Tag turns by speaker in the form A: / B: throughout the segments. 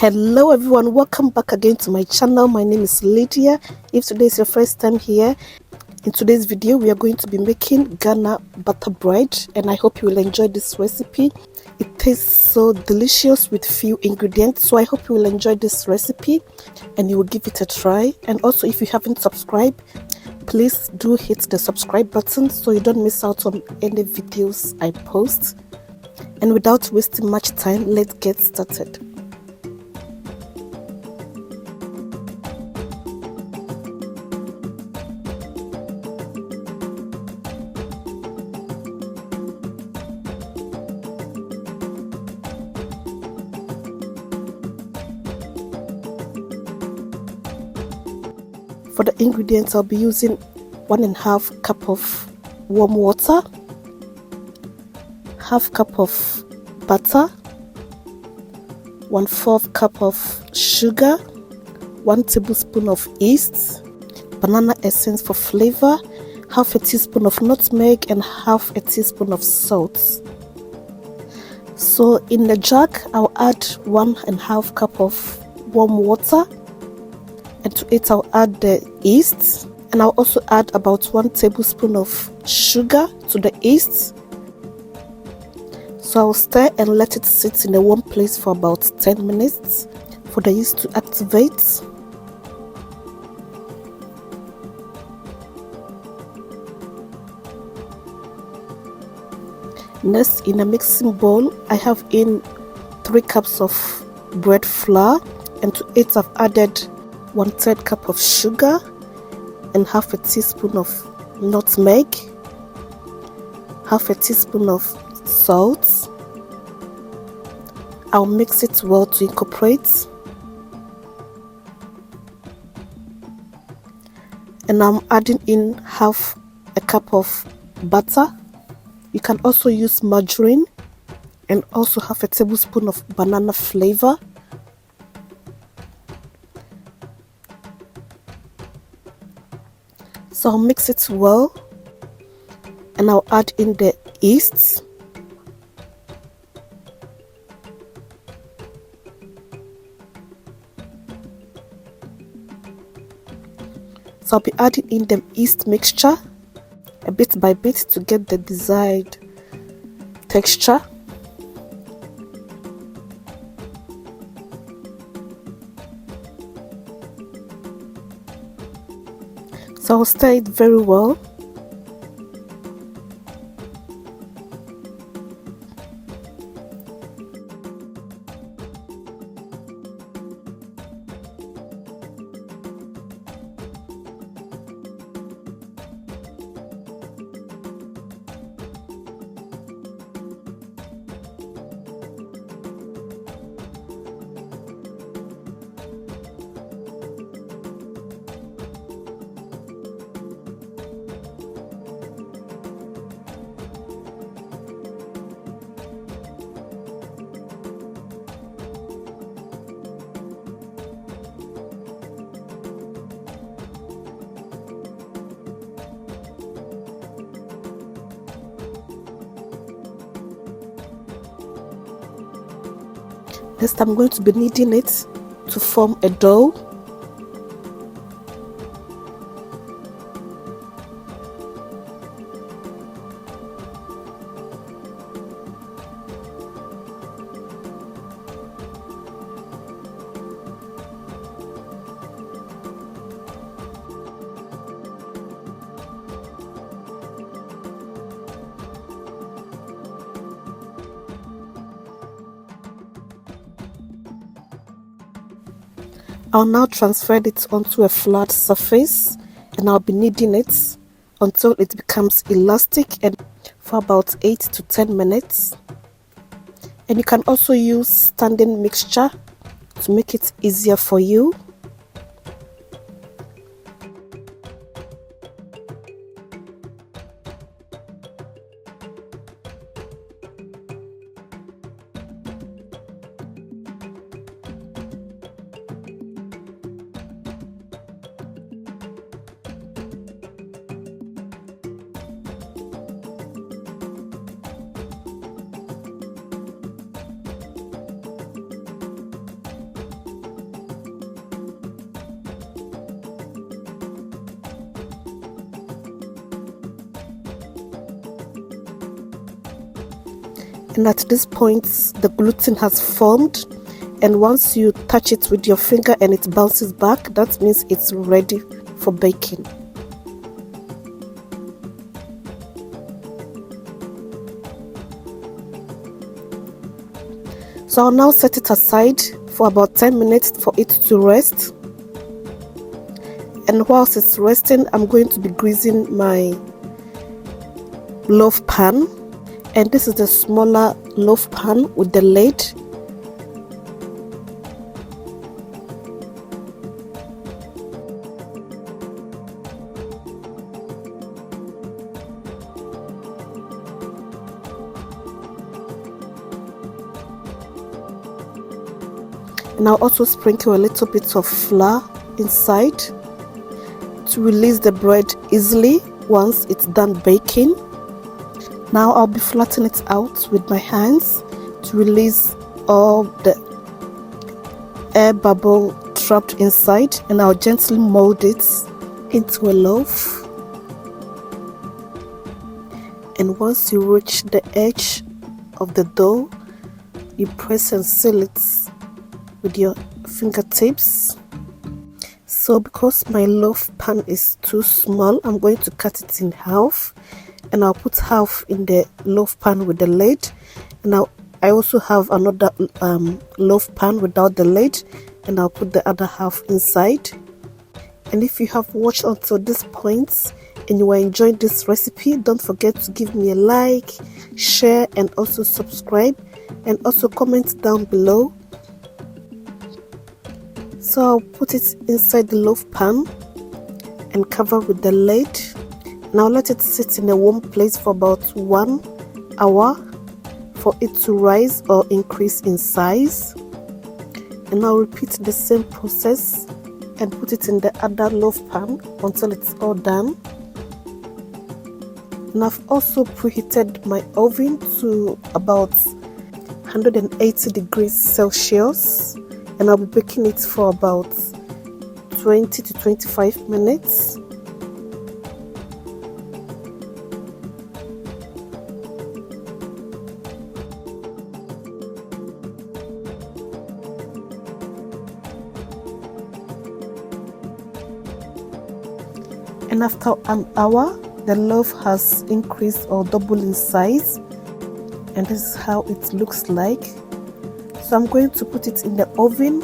A: Hello everyone, welcome back again to my channel. My name is Lydia. If today is your first time here, in today's video we are going to be making Ghana butter bread, and I hope you will enjoy this recipe. It tastes so delicious with few ingredients, so I hope you will enjoy this recipe and you will give it a try. And also, if you haven't subscribed, please do hit the subscribe button so you don't miss out on any videos I post. And without wasting much time, let's get started. For the ingredients, I'll be using 1.5 cup of warm water, half cup of butter, 1/4 cup of sugar, 1 tablespoon of yeast, banana essence for flavor, half a teaspoon of nutmeg, and half a teaspoon of salt. So in the jug, I'll add 1.5 cup of warm water, and to it I'll add the yeast, and I'll also add about 1 tablespoon of sugar to the yeast. So I'll stir and let it sit in a warm place for about 10 minutes for the yeast to activate. Next, in a mixing bowl, I have in 3 cups of bread flour, and to it I've added 1/3 cup of sugar and half a teaspoon of nutmeg, half a teaspoon of salt. I'll mix it well to incorporate, and I'm adding in half a cup of butter. You can also use margarine, and also half a tablespoon of banana flavor. So I'll mix it well, and I'll add in the yeast. So I'll be adding in the yeast mixture a bit by bit to get the desired texture. So I'll stir it very well. Next, I'm going to be kneading it to form a dough. I'll now transfer it onto a flat surface, and I'll be kneading it until it becomes elastic, and for about 8 to 10 minutes. And you can also use standing mixture to make it easier for you. And at this point the gluten has formed, and once you touch it with your finger and it bounces back, that means it's ready for baking. So I'll now set it aside for about 10 minutes for it to rest. And whilst it's resting, I'm going to be greasing my loaf pan, and this is the smaller loaf pan with the lid. And I'll also sprinkle a little bit of flour inside to release the bread easily once it's done baking. Now I'll be flattening it out with my hands to release all the air bubble trapped inside, and I'll gently mold it into a loaf. And once you reach the edge of the dough, you press and seal it with your fingertips. So because my loaf pan is too small, I'm going to cut it in half, and I'll put half in the loaf pan with the lid. And now I also have another loaf pan without the lid, and I'll put the other half inside. And if you have watched until this point and you are enjoying this recipe, don't forget to give me a like, share, and also subscribe, and also comment down below. So I'll put it inside the loaf pan and cover with the lid. Now let it sit in a warm place for about 1 hour for it to rise or increase in size. And I'll repeat the same process and put it in the other loaf pan until it's all done. And I've also preheated my oven to about 180 degrees Celsius. And I'll be baking it for about 20 to 25 minutes. And after an hour, the loaf has increased or doubled in size, and this is how it looks like. So I'm going to put it in the oven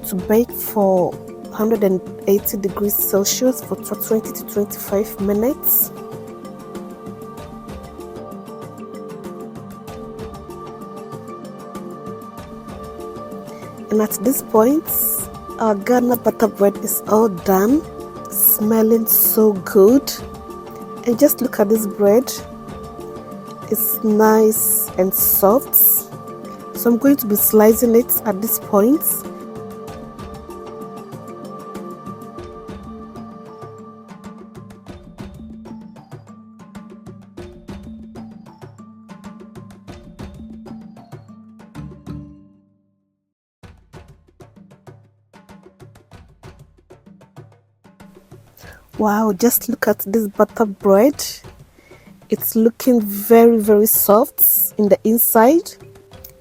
A: to bake for 180 degrees Celsius for 20 to 25 minutes. And at this point, our Ghana butter bread is all done, smelling so good. And just look at this bread, it's nice and soft. So I'm going to be slicing it at this point. Wow, just look at this butter bread. It's looking very soft in the inside,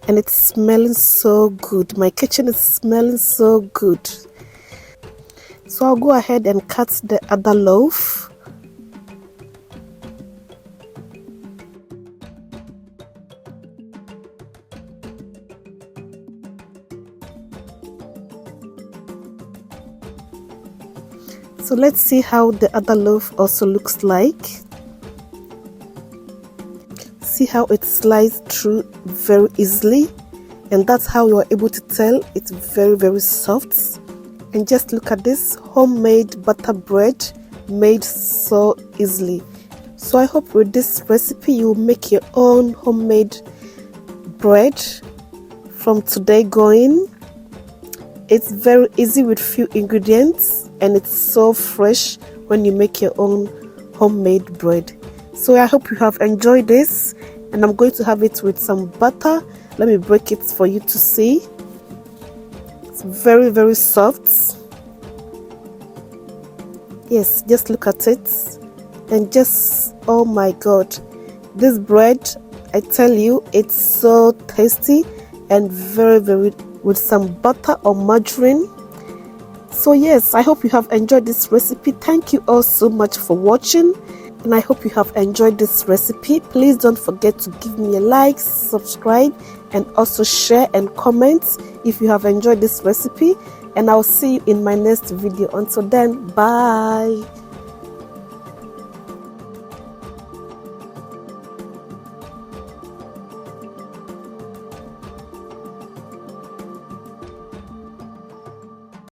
A: and it's smelling so good. My kitchen is smelling so good. So I'll go ahead and cut the other loaf. So let's see how the other loaf also looks like. See how it slides through very easily, and that's how you are able to tell it's very soft. And just look at this homemade butter bread made so easily. So I hope with this recipe you will make your own homemade bread from today going. It's very easy with few ingredients, and it's so fresh when you make your own homemade bread. So I hope you have enjoyed this, and I'm going to have it with some butter. Let me break it for you to see. It's very soft. Yes, just look at it, and just, oh my god, this bread I tell you, it's so tasty and very with some butter or margarine. So yes, I hope you have enjoyed this recipe. Thank you all so much for watching, and I hope you have enjoyed this recipe. Please don't forget to give me a like, subscribe, and also share and comment if you have enjoyed this recipe, and I'll see you in my next video. Until then, bye.